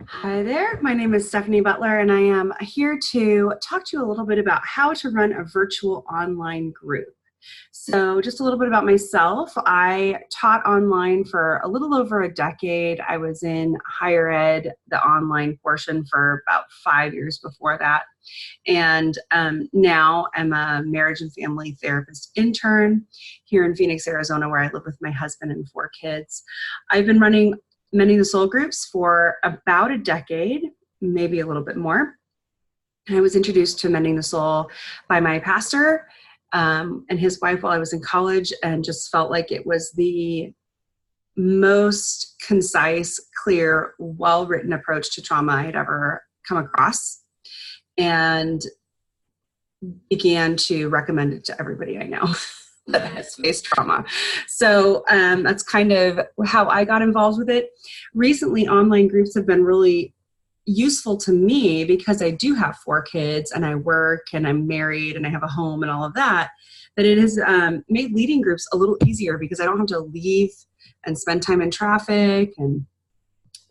Hi there, my name is Stephanie Butler, and I am here to talk to you a little bit about how to run a virtual online group. So just a little bit about myself. I taught online for a little over a decade. I was in higher ed, the online portion, for about 5 years before that. And now I'm a marriage and family therapist intern here in Phoenix, Arizona, where I live with my husband and 4 kids. I've been running Mending the Soul groups for about a decade, maybe a little bit more. I was introduced to Mending the Soul by my pastor and his wife while I was in college, and just felt like it was the most concise, clear, well-written approach to trauma I had ever come across, and began to recommend it to everybody I know that has faced trauma. So that's kind of how I got involved with it. Recently, online groups have been really useful to me because I do have 4 kids and I work and I'm married and I have a home and all of that, that it has made leading groups a little easier because I don't have to leave and spend time in traffic and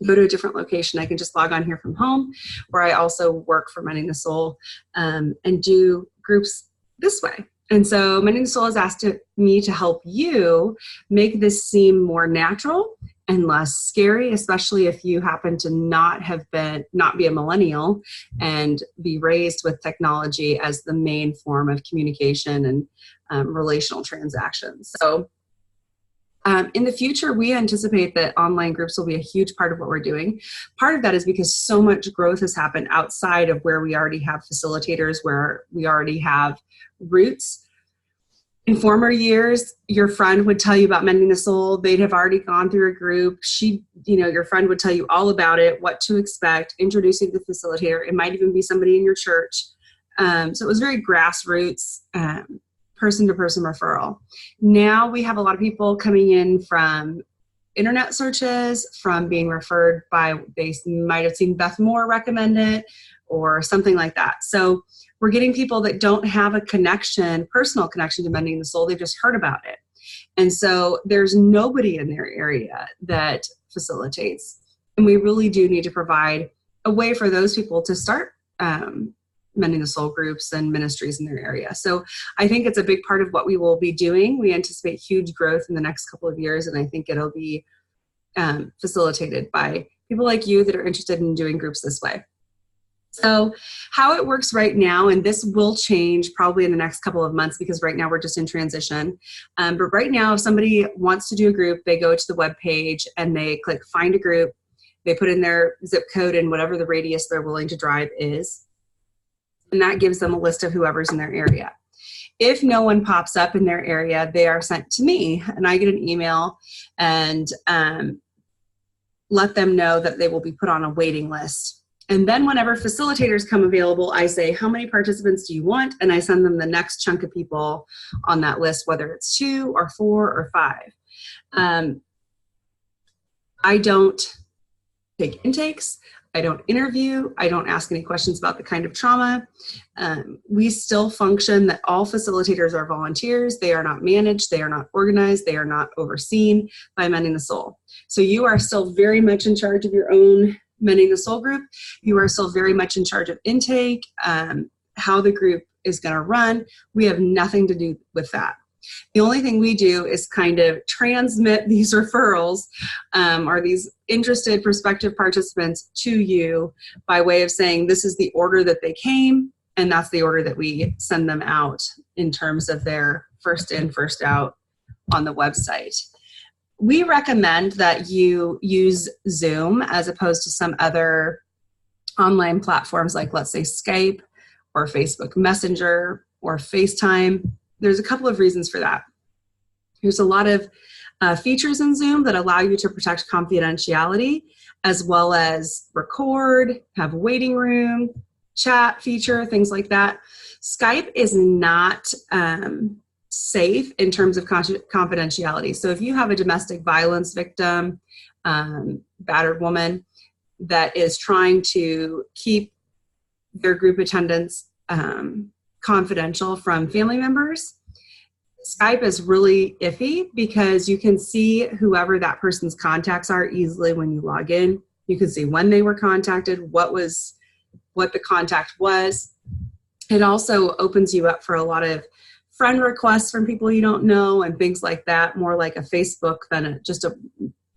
go to a different location. I can just log on here from home, where I also work for Mending the Soul and do groups this way. And so Mending the Soul has asked me to help you make this seem more natural and less scary, especially if you happen to not be a millennial and be raised with technology as the main form of communication and relational transactions. So in the future, we anticipate that online groups will be a huge part of what we're doing. Part of that is because so much growth has happened outside of where we already have facilitators, where we already have roots. In former years, your friend would tell you about Mending the Soul. They'd have already gone through a group. Your friend would tell you all about it, what to expect, introduce you to the facilitator. It might even be somebody in your church. So it was very grassroots, person-to-person referral. Now we have a lot of people coming in from internet searches, from being referred by, they might have seen Beth Moore recommend it or something like that. So we're getting people that don't have a personal connection to Mending the Soul. They've just heard about it. And so there's nobody in their area that facilitates. And we really do need to provide a way for those people to start Mending the Soul groups and ministries in their area. So I think it's a big part of what we will be doing. We anticipate huge growth in the next couple of years, and I think it'll be facilitated by people like you that are interested in doing groups this way. So how it works right now, and this will change probably in the next couple of months because right now we're just in transition. But right now, if somebody wants to do a group, they go to the web page and they click find a group. They put in their zip code and whatever the radius they're willing to drive is. And that gives them a list of whoever's in their area. If no one pops up in their area, they are sent to me, and I get an email and let them know that they will be put on a waiting list. And then whenever facilitators come available, I say, how many participants do you want? And I send them the next chunk of people on that list, whether it's 2 or 4 or 5. I don't take intakes. I don't interview. I don't ask any questions about the kind of trauma. We still function that all facilitators are volunteers. They are not managed. They are not organized. They are not overseen by Mending the Soul. So you are still very much in charge of your own Mending the Soul group. You are still very much in charge of intake, how the group is going to run. We have nothing to do with that. The only thing we do is kind of transmit these referrals or these interested prospective participants to you by way of saying this is the order that they came, and that's the order that we send them out in terms of their first in, first out on the website. We recommend that you use Zoom as opposed to some other online platforms like, let's say, Skype or Facebook Messenger or FaceTime. There's a couple of reasons for that. There's a lot of features in Zoom that allow you to protect confidentiality, as well as record, have a waiting room, chat feature, things like that. Skype is not safe in terms of confidentiality. So if you have a domestic violence victim, battered woman that is trying to keep their group attendance confidential from family members, Skype is really iffy because you can see whoever that person's contacts are easily when you log in. You can see when they were contacted, what the contact was. It also opens you up for a lot of friend requests from people you don't know and things like that, more like a Facebook than just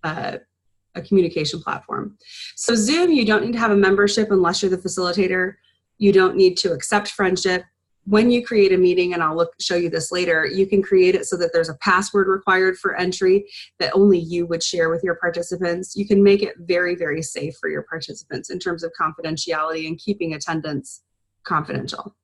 a communication platform. So Zoom, you don't need to have a membership unless you're the facilitator. You don't need to accept friendship. When you create a meeting, and I'll show you this later, you can create it so that there's a password required for entry that only you would share with your participants. You can make it very, very safe for your participants in terms of confidentiality and keeping attendance confidential.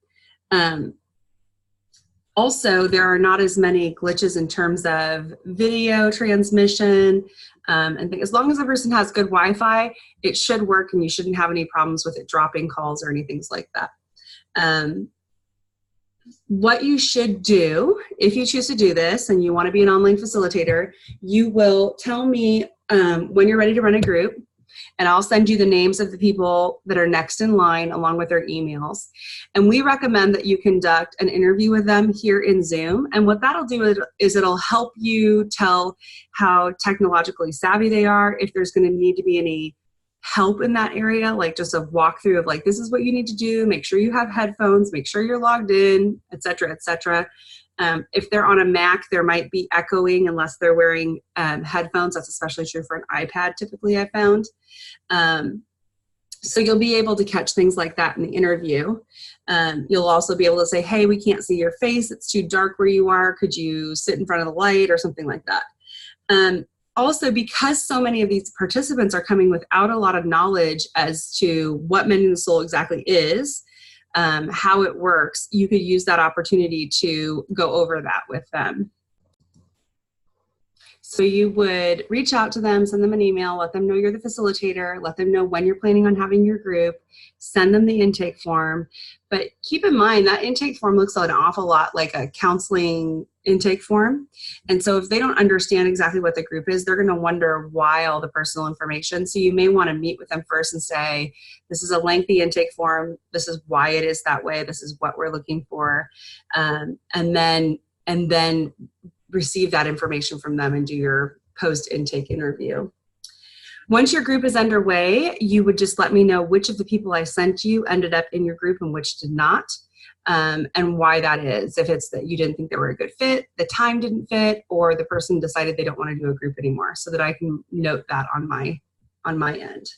Also, there are not as many glitches in terms of video transmission and things. As long as the person has good Wi-Fi, it should work and you shouldn't have any problems with it dropping calls or anything like that. What you should do, if you choose to do this and you want to be an online facilitator, you will tell me when you're ready to run a group, and I'll send you the names of the people that are next in line along with their emails. And we recommend that you conduct an interview with them here in Zoom. And what that'll do is it'll help you tell how technologically savvy they are, if there's going to need to be any help in that area, like just a walkthrough of like, this is what you need to do, make sure you have headphones, make sure you're logged in, et cetera, et cetera. If they're on a Mac, there might be echoing unless they're wearing headphones. That's especially true for an iPad, typically, I found. So you'll be able to catch things like that in the interview. You'll also be able to say, hey, we can't see your face. It's too dark where you are. Could you sit in front of the light or something like that? Also, because so many of these participants are coming without a lot of knowledge as to what Mending the Soul exactly is, how it works, you could use that opportunity to go over that with them. So you would reach out to them, send them an email, let them know you're the facilitator, let them know when you're planning on having your group, send them the intake form. But keep in mind that intake form looks an awful lot like a counseling intake form. And so if they don't understand exactly what the group is, they're going to wonder why all the personal information. So you may want to meet with them first and say, this is a lengthy intake form. This is why it is that way. This is what we're looking for. And then receive that information from them and do your post-intake interview. Once your group is underway, you would just let me know which of the people I sent you ended up in your group and which did not, and why that is. If it's that you didn't think they were a good fit, the time didn't fit, or the person decided they don't want to do a group anymore, so that I can note that on my end.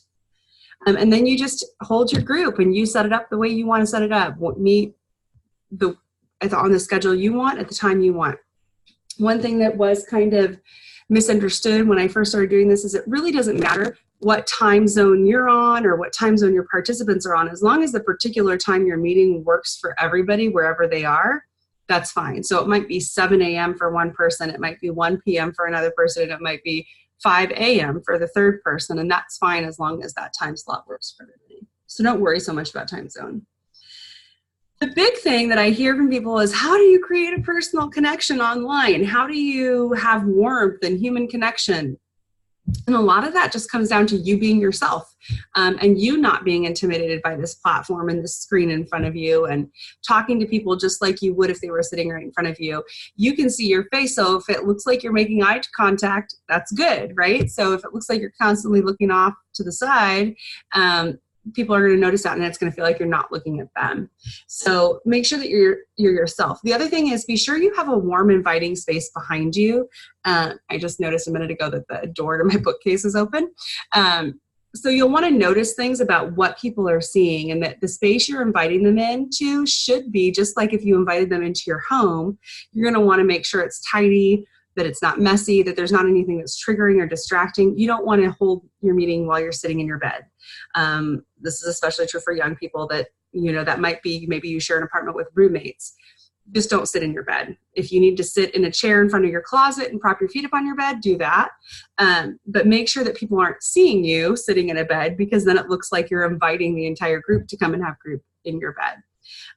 And then you just hold your group and you set it up the way you want to set it up. Meet on the schedule you want at the time you want. One thing that was kind of misunderstood when I first started doing this is it really doesn't matter what time zone you're on or what time zone your participants are on. As long as the particular time you're meeting works for everybody wherever they are, that's fine. So it might be 7 a.m. for one person, it might be 1 p.m. for another person, and it might be 5 a.m. for the third person, and that's fine as long as that time slot works for everybody. So don't worry so much about time zone. The big thing that I hear from people is, how do you create a personal connection online? How do you have warmth and human connection? And a lot of that just comes down to you being yourself, and you not being intimidated by this platform and this screen in front of you, and talking to people just like you would if they were sitting right in front of you. You can see your face, so if it looks like you're making eye contact, that's good, right? So if it looks like you're constantly looking off to the side, people are going to notice that, and it's going to feel like you're not looking at them. So make sure that you're yourself. The other thing is, be sure you have a warm, inviting space behind you. I just noticed a minute ago that the door to my bookcase is open. So you'll want to notice things about what people are seeing, and that the space you're inviting them into should be just like if you invited them into your home. You're going to want to make sure it's tidy, that it's not messy, that there's not anything that's triggering or distracting. You don't want to hold your meeting while you're sitting in your bed. This is especially true for young people that, that might be, maybe you share an apartment with roommates. Just don't sit in your bed. If you need to sit in a chair in front of your closet and prop your feet up on your bed, do that. But make sure that people aren't seeing you sitting in a bed, because then it looks like you're inviting the entire group to come and have group in your bed.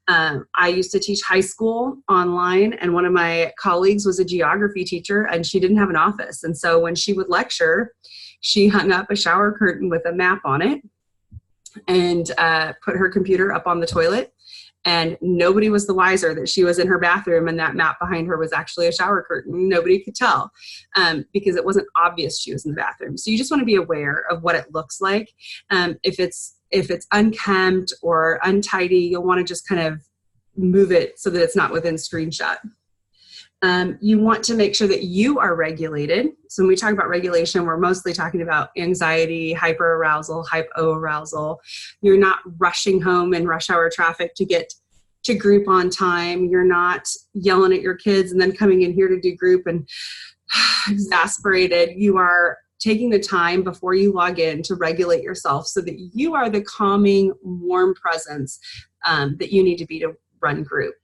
I used to teach high school online, and one of my colleagues was a geography teacher, and she didn't have an office. And so when she would lecture, she hung up a shower curtain with a map on it and put her computer up on the toilet And nobody was the wiser that she was in her bathroom and that mat behind her was actually a shower curtain. Nobody could tell because it wasn't obvious she was in the bathroom. So you just want to be aware of what it looks like. If it's unkempt or untidy, you'll want to just kind of move it so that it's not within screenshot. You want to make sure that you are regulated. So when we talk about regulation, we're mostly talking about anxiety, hyperarousal, hypoarousal. You're not rushing home in rush hour traffic to get to group on time. You're not yelling at your kids and then coming in here to do group and exasperated. You are taking the time before you log in to regulate yourself so that you are the calming, warm presence that you need to be to run group.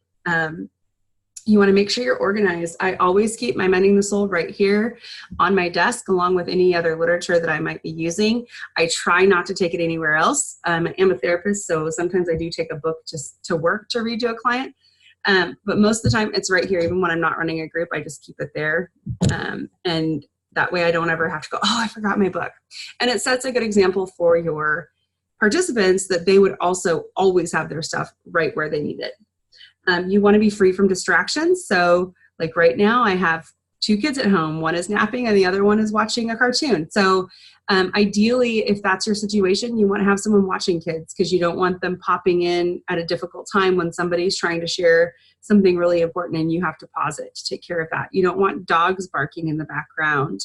You want to make sure you're organized. I always keep my Mending the Soul right here on my desk, along with any other literature that I might be using. I try not to take it anywhere else. I am a therapist, so sometimes I do take a book just to work to read to a client. But most of the time it's right here. Even when I'm not running a group, I just keep it there. And that way I don't ever have to go, oh, I forgot my book. And it sets a good example for your participants that they would also always have their stuff right where they need it. You want to be free from distractions. So like right now I have 2 kids at home. One is napping and the other one is watching a cartoon. So ideally, if that's your situation, you want to have someone watching kids because you don't want them popping in at a difficult time when somebody's trying to share something really important and you have to pause it to take care of that. You don't want dogs barking in the background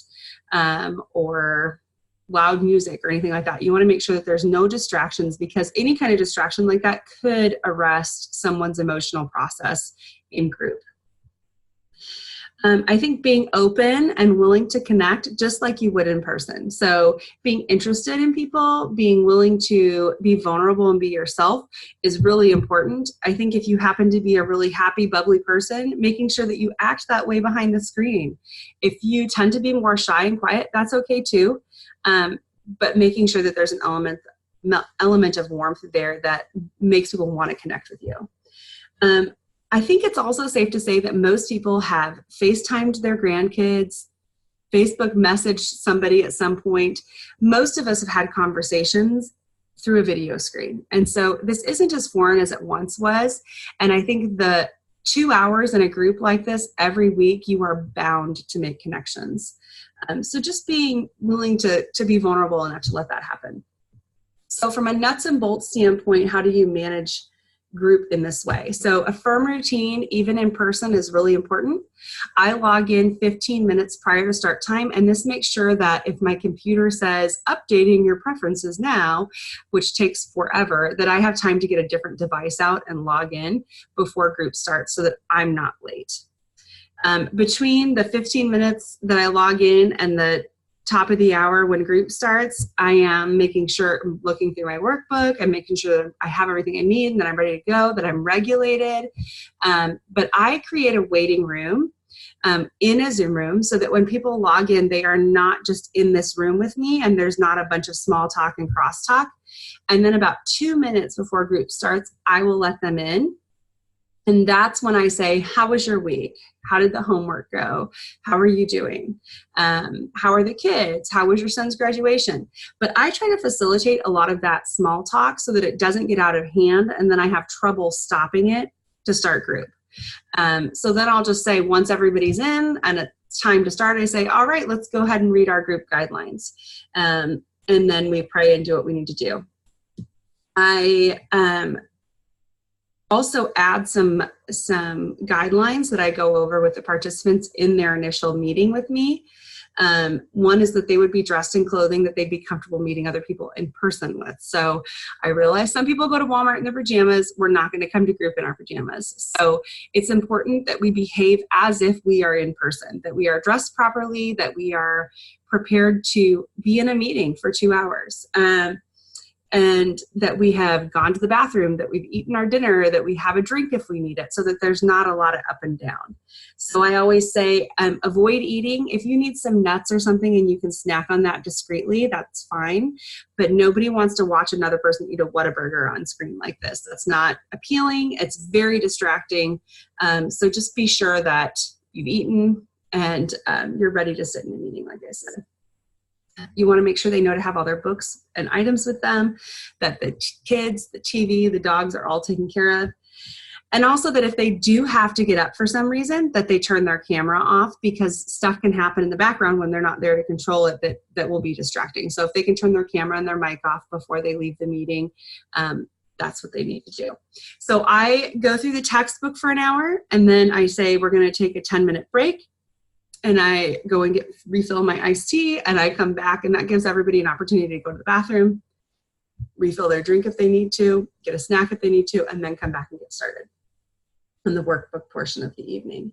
or loud music or anything like that. You want to make sure that there's no distractions because any kind of distraction like that could arrest someone's emotional process in group. I think being open and willing to connect just like you would in person. So being interested in people, being willing to be vulnerable and be yourself is really important. I think if you happen to be a really happy, bubbly person, making sure that you act that way behind the screen. If you tend to be more shy and quiet, that's okay too. But making sure that there's an element of warmth there that makes people want to connect with you. I think it's also safe to say that most people have FaceTimed their grandkids, Facebook messaged somebody at some point. Most of us have had conversations through a video screen. And so this isn't as foreign as it once was. And I think the 2 hours in a group like this every week, you are bound to make connections. So just being willing to be vulnerable enough to let that happen. So from a nuts and bolts standpoint, how do you manage group in this way? So a firm routine, even in person, is really important. I log in 15 minutes prior to start time, and this makes sure that if my computer says updating your preferences now, which takes forever, that I have time to get a different device out and log in before group starts so that I'm not late. Between the 15 minutes that I log in and the top of the hour when group starts, I am making sure I'm looking through my workbook and making sure that I have everything I need and that I'm ready to go, that I'm regulated. But I create a waiting room in a Zoom room so that when people log in, they are not just in this room with me and there's not a bunch of small talk and crosstalk. And then about 2 minutes before group starts, I will let them in. And that's when I say, how was your week? How did the homework go? How are you doing? How are the kids? How was your son's graduation? But I try to facilitate a lot of that small talk so that it doesn't get out of hand and then I have trouble stopping it to start group. So then I'll just say, once everybody's in and it's time to start, I say, all right, let's go ahead and read our group guidelines. And then we pray and do what we need to do. I also add some guidelines that I go over with the participants in their initial meeting with me. One is that they would be dressed in clothing that they'd be comfortable meeting other people in person with. So I realize some people go to Walmart in their pajamas. We're not going to come to group in our pajamas. So it's important that we behave as if we are in person, that we are dressed properly, that we are prepared to be in a meeting for 2 hours. And that we have gone to the bathroom, that we've eaten our dinner, that we have a drink if we need it, so that there's not a lot of up and down. So I always say, avoid eating. If you need some nuts or something and you can snack on that discreetly, that's fine. But nobody wants to watch another person eat a Whataburger on screen like this. That's not appealing. It's very distracting. So just be sure that you've eaten and you're ready to sit in a meeting, like I said. You want to make sure they know to have all their books and items with them, that the kids, the TV, the dogs are all taken care of. And also that if they do have to get up for some reason, that they turn their camera off, because stuff can happen in the background when they're not there to control it that will be distracting. So if they can turn their camera and their mic off before they leave the meeting, that's what they need to do. So I go through the textbook for an hour, and then I say we're going to take a 10-minute break, and I go and refill my iced tea, and I come back, and that gives everybody an opportunity to go to the bathroom, refill their drink if they need to, get a snack if they need to, and then come back and get started on the workbook portion of the evening.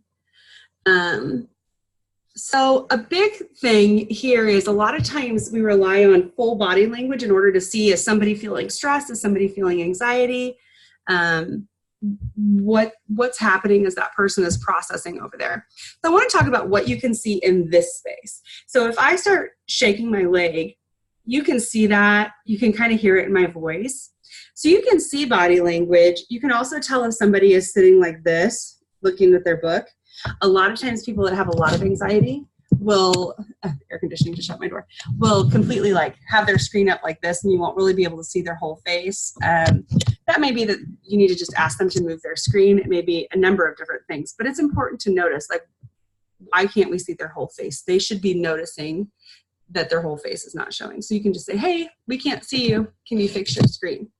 So a big thing here is a lot of times we rely on full body language in order to see, is somebody feeling stress, is somebody feeling anxiety, what's happening as that person is processing over there. So I want to talk about what you can see in this space. So if I start shaking my leg, you can see that, you can kind of hear it in my voice. So you can see body language. You can also tell if somebody is sitting like this, looking at their book. A lot of times people that have a lot of anxiety will, air conditioning to shut my door, will completely like have their screen up like this, and you won't really be able to see their whole face. That may be that you need to just ask them to move their screen. It may be a number of different things, but it's important to notice, like, why can't we see their whole face? They should be noticing that their whole face is not showing. So you can just say, hey, we can't see you. Can you fix your screen?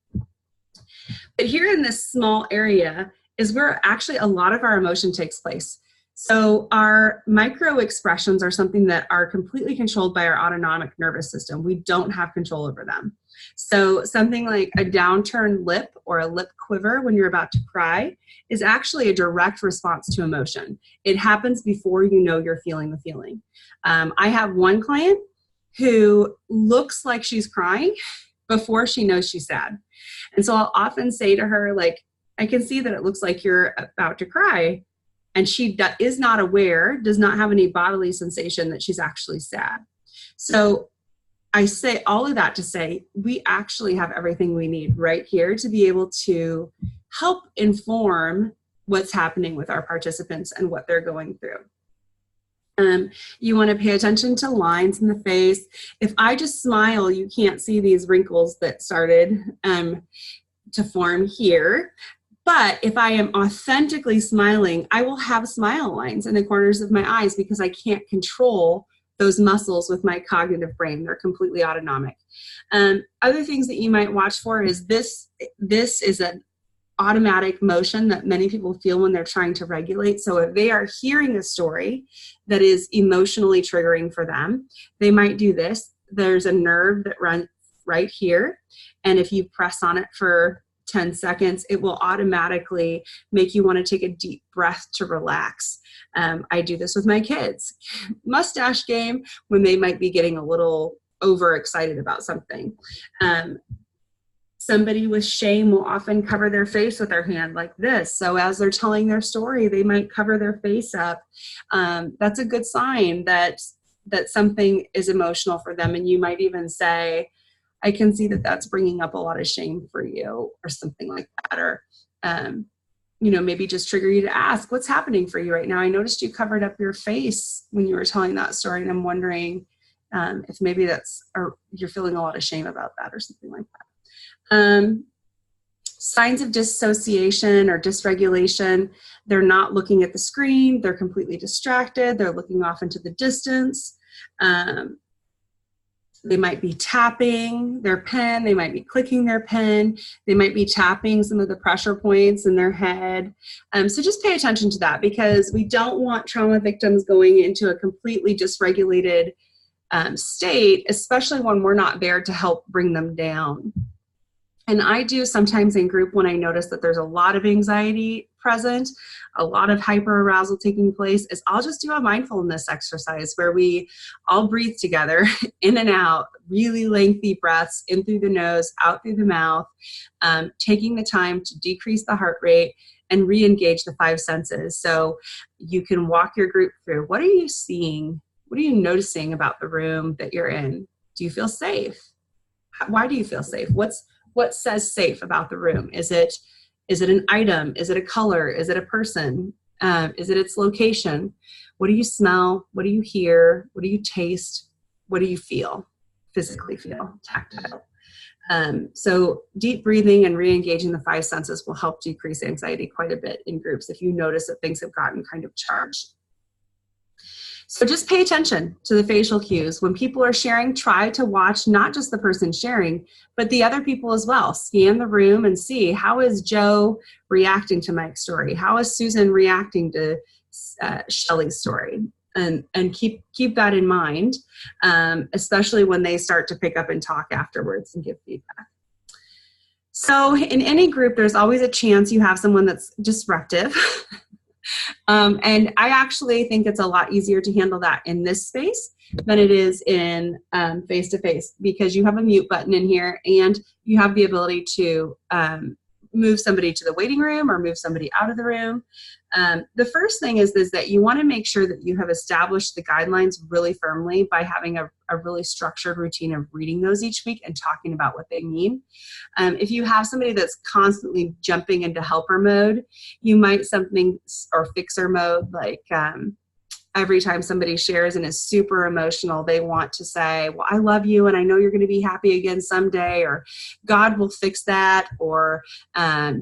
But here in this small area is where actually a lot of our emotion takes place. So our micro expressions are something that are completely controlled by our autonomic nervous system. We don't have control over them. So something like a downturned lip or a lip quiver when you're about to cry is actually a direct response to emotion. It happens before you know you're feeling the feeling. I have one client who looks like she's crying before she knows she's sad. And so I'll often say to her, like, I can see that it looks like you're about to cry. And she is not aware, does not have any bodily sensation that she's actually sad. So I say all of that to say, we actually have everything we need right here to be able to help inform what's happening with our participants and what they're going through. You want to pay attention to lines in the face. If I just smile, you can't see these wrinkles that started to form here. But if I am authentically smiling, I will have smile lines in the corners of my eyes because I can't control those muscles with my cognitive brain. They're completely autonomic. Other things that you might watch for is this is an automatic motion that many people feel when they're trying to regulate. So if they are hearing a story that is emotionally triggering for them, they might do this. There's a nerve that runs right here. And if you press on it for 10 seconds, it will automatically make you want to take a deep breath to relax. I do this with my kids. Mustache game, when they might be getting a little overexcited about something. Somebody with shame will often cover their face with their hand like this. So as they're telling their story, they might cover their face up. That's a good sign that something is emotional for them. And you might even say, I can see that that's bringing up a lot of shame for you, or something like that. Or, maybe just trigger you to ask, what's happening for you right now? I noticed you covered up your face when you were telling that story, and I'm wondering if maybe or you're feeling a lot of shame about that, or something like that. Signs of dissociation or dysregulation, they're not looking at the screen, they're completely distracted, they're looking off into the distance. They might be tapping their pen, they might be clicking their pen, they might be tapping some of the pressure points in their head. So just pay attention to that, because we don't want trauma victims going into a completely dysregulated state, especially when we're not there to help bring them down. And I do sometimes in group, when I notice that there's a lot of anxiety present, a lot of hyperarousal taking place, is I'll just do a mindfulness exercise where we all breathe together, in and out, really lengthy breaths, in through the nose, out through the mouth, taking the time to decrease the heart rate and re-engage the five senses. So you can walk your group through, what are you seeing? What are you noticing about the room that you're in? Do you feel safe? Why do you feel safe? What says safe about the room? Is it an item? Is it a color? Is it a person? Is it its location? What do you smell? What do you hear? What do you taste? What do you feel? Physically feel, tactile. So deep breathing and re-engaging the 5 senses will help decrease anxiety quite a bit in groups if you notice that things have gotten kind of charged. So just pay attention to the facial cues. When people are sharing, try to watch not just the person sharing, but the other people as well. Scan the room and see, how is Joe reacting to Mike's story? How is Susan reacting to Shelley's story? And keep that in mind, especially when they start to pick up and talk afterwards and give feedback. So in any group, there's always a chance you have someone that's disruptive. And I actually think it's a lot easier to handle that in this space than it is in face-to-face, because you have a mute button in here and you have the ability to move somebody to the waiting room or move somebody out of the room. The first thing is that you want to make sure that you have established the guidelines really firmly by having a really structured routine of reading those each week and talking about what they mean. If you have somebody that's constantly jumping into helper mode, you might or fixer mode, like every time somebody shares and is super emotional, they want to say, well, I love you and I know you're going to be happy again someday, or God will fix that, or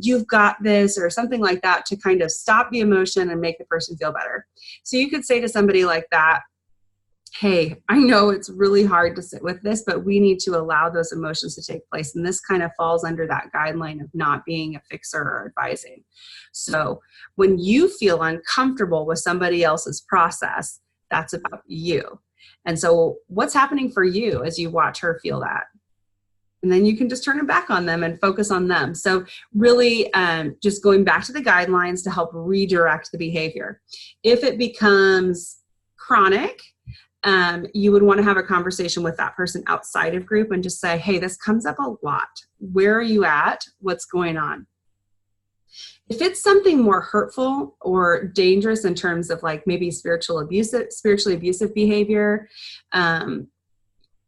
you've got this, or something like that, to kind of stop the emotion and make the person feel better. So you could say to somebody like that, hey, I know it's really hard to sit with this, but we need to allow those emotions to take place. And this kind of falls under that guideline of not being a fixer or advising. So when you feel uncomfortable with somebody else's process, that's about you. And so what's happening for you as you watch her feel that? And then you can just turn it back on them and focus on them. So really just going back to the guidelines to help redirect the behavior. If it becomes chronic, you would want to have a conversation with that person outside of group and just say, hey, this comes up a lot. Where are you at? What's going on? If it's something more hurtful or dangerous in terms of like maybe spiritually abusive behavior,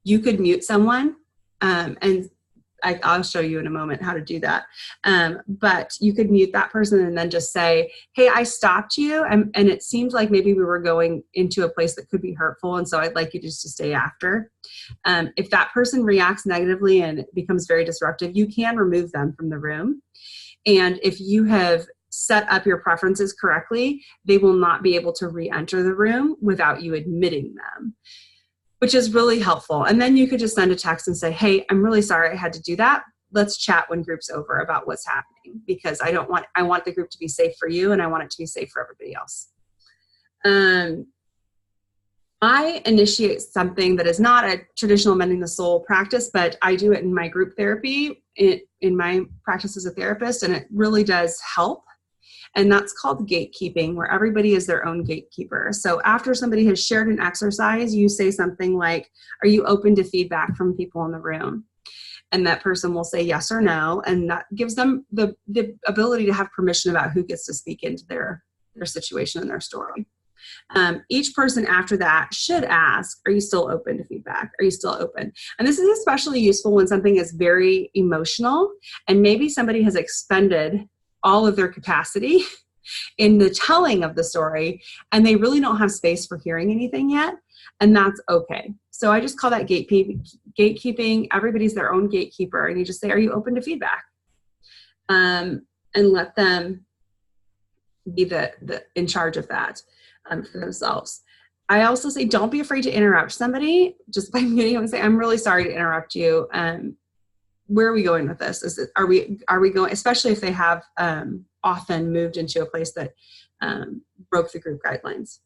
you could mute someone, and I'll show you in a moment how to do that. But you could mute that person and then just say, hey, I stopped you. And it seems like maybe we were going into a place that could be hurtful. And so I'd like you just to stay after. If that person reacts negatively and it becomes very disruptive, you can remove them from the room. And if you have set up your preferences correctly, they will not be able to re-enter the room without you admitting them, which is really helpful. And then you could just send a text and say, hey, I'm really sorry I had to do that. Let's chat when group's over about what's happening, because I want the group to be safe for you and I want it to be safe for everybody else. I initiate something that is not a traditional mending the soul practice, but I do it in my group therapy, in my practice as a therapist, and it really does help. And that's called gatekeeping, where everybody is their own gatekeeper. So after somebody has shared an exercise, you say something like, are you open to feedback from people in the room? And that person will say yes or no. And that gives them the ability to have permission about who gets to speak into their situation and their story. Each person after that should ask, are you still open to feedback? Are you still open? And this is especially useful when something is very emotional and maybe somebody has expended all of their capacity in the telling of the story and they really don't have space for hearing anything yet. And that's okay. So I just call that gatekeeping. Everybody's their own gatekeeper. And you just say, are you open to feedback? And let them be the in charge of that for themselves. I also say, don't be afraid to interrupt somebody just by muting them and say, I'm really sorry to interrupt you. Where are we going with this? Are we going, especially if they have often moved into a place that broke the group guidelines.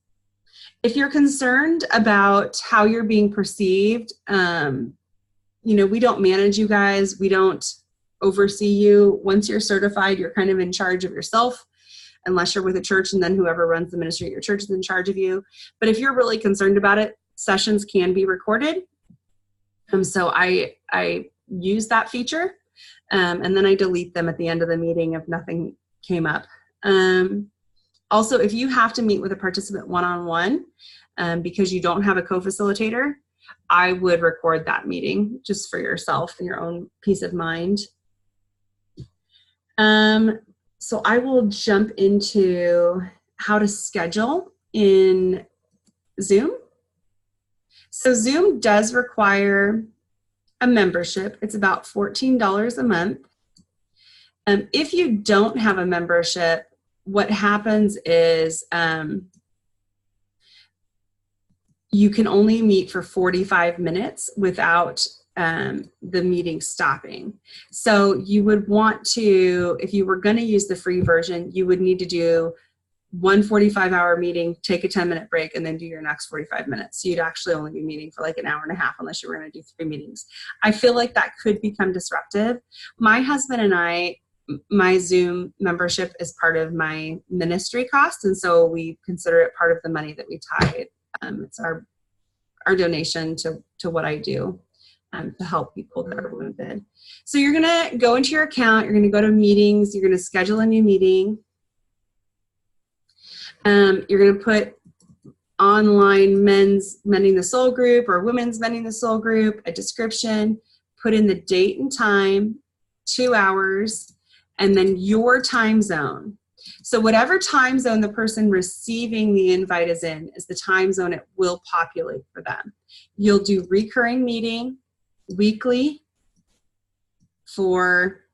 If you're concerned about how you're being perceived, we don't manage you guys. We don't oversee you. Once you're certified, you're kind of in charge of yourself, unless you're with a church, and then whoever runs the ministry at your church is in charge of you. But if you're really concerned about it, sessions can be recorded. So I use that feature, and then I delete them at the end of the meeting if nothing came up. Also, if you have to meet with a participant one-on-one because you don't have a co-facilitator, I would record that meeting just for yourself and your own peace of mind. So I will jump into how to schedule in Zoom. So Zoom does require a membership. It's about $14 a month. If you don't have a membership, what happens is you can only meet for 45 minutes without the meeting stopping. So you would want to, if you were going to use the free version, you would need to do one 45-hour meeting, take a 10-minute break, and then do your next 45 minutes. So you'd actually only be meeting for like an hour and a half unless you were going to do 3 meetings. I feel like that could become disruptive. My husband and I, my Zoom membership is part of my ministry cost, and so we consider it part of the money that we tithe. It's our donation to what I do to help people that are wounded. So you're going to go into your account, you're going to go to meetings, you're going to schedule a new meeting. You're going to put online men's mending the soul group or women's mending the soul group, a description, put in the date and time, 2 hours, and then your time zone. So whatever time zone the person receiving the invite is in is the time zone it will populate for them. You'll do recurring meeting weekly for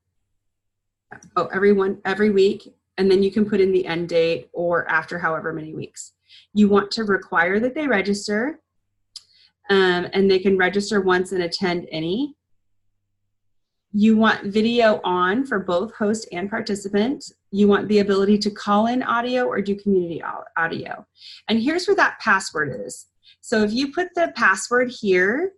every week. And then you can put in the end date or after however many weeks. You want to require that they register, and they can register once and attend any. You want video on for both host and participant. You want the ability to call in audio or do community audio. And here's where that password is. So if you put the password here,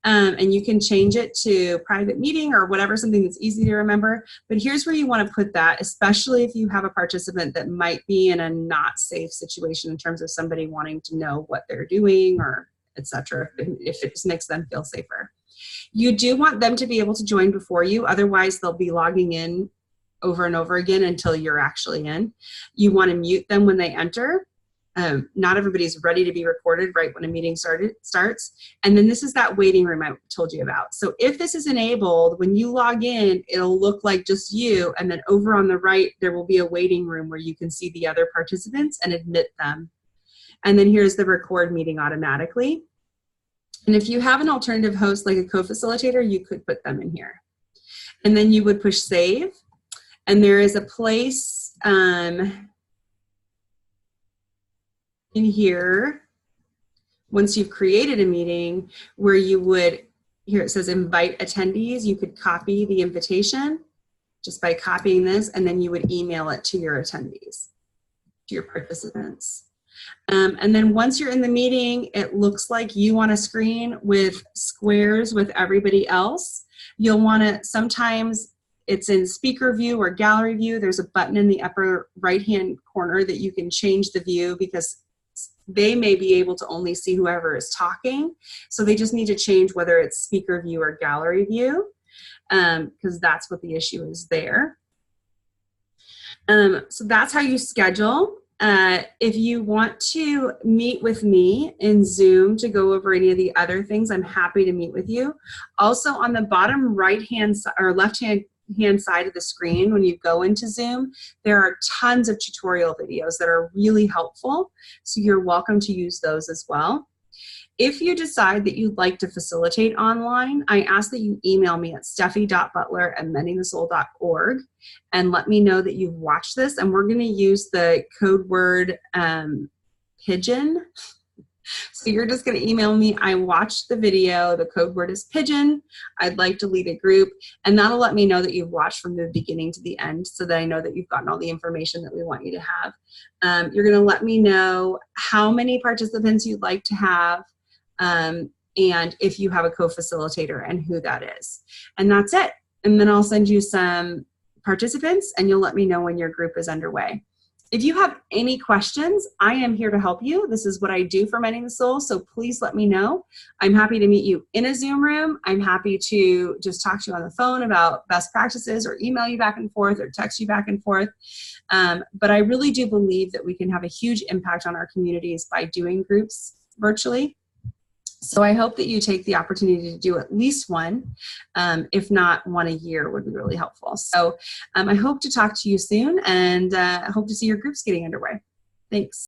and you can change it to private meeting or whatever, something that's easy to remember. But here's where you want to put that, especially if you have a participant that might be in a not safe situation in terms of somebody wanting to know what they're doing or etc. if it just makes them feel safer. You do want them to be able to join before you, otherwise they'll be logging in over and over again until you're actually in. You want to mute them when they enter. Not everybody's ready to be recorded right when a meeting starts. And then this is that waiting room I told you about. So if this is enabled, when you log in, it'll look like just you. And then over on the right, there will be a waiting room where you can see the other participants and admit them. And then here's the record meeting automatically. And if you have an alternative host like a co-facilitator, you could put them in here. And then you would push save. And there is a place in here, once you've created a meeting, where you would, here it says invite attendees, you could copy the invitation just by copying this, and then you would email it to your attendees, to your participants. And then once you're in the meeting, it looks like you on a screen with squares with everybody else. You'll want to, sometimes it's in speaker view or gallery view. There's a button in the upper right-hand corner that you can change the view because they may be able to only see whoever is talking. So they just need to change whether it's speaker view or gallery view, because that's what the issue is there. So that's how you schedule. If you want to meet with me in Zoom to go over any of the other things, I'm happy to meet with you. Also on the bottom right-hand or left-hand side of the screen, when you go into Zoom, there are tons of tutorial videos that are really helpful. So you're welcome to use those as well. If you decide that you'd like to facilitate online, I ask that you email me at steffi.butler@mendingthesoul.org and let me know that you've watched this. And we're going to use the code word pigeon. So you're just going to email me, I watched the video, the code word is pigeon, I'd like to lead a group, and that'll let me know that you've watched from the beginning to the end so that I know that you've gotten all the information that we want you to have. You're going to let me know how many participants you'd like to have, and if you have a co-facilitator and who that is. And that's it. And then I'll send you some participants and you'll let me know when your group is underway. If you have any questions, I am here to help you. This is what I do for Mending the Soul, so please let me know. I'm happy to meet you in a Zoom room. I'm happy to just talk to you on the phone about best practices or email you back and forth or text you back and forth. But I really do believe that we can have a huge impact on our communities by doing groups virtually. So I hope that you take the opportunity to do at least one, if not one a year would be really helpful. So I hope to talk to you soon, and I hope to see your groups getting underway. Thanks.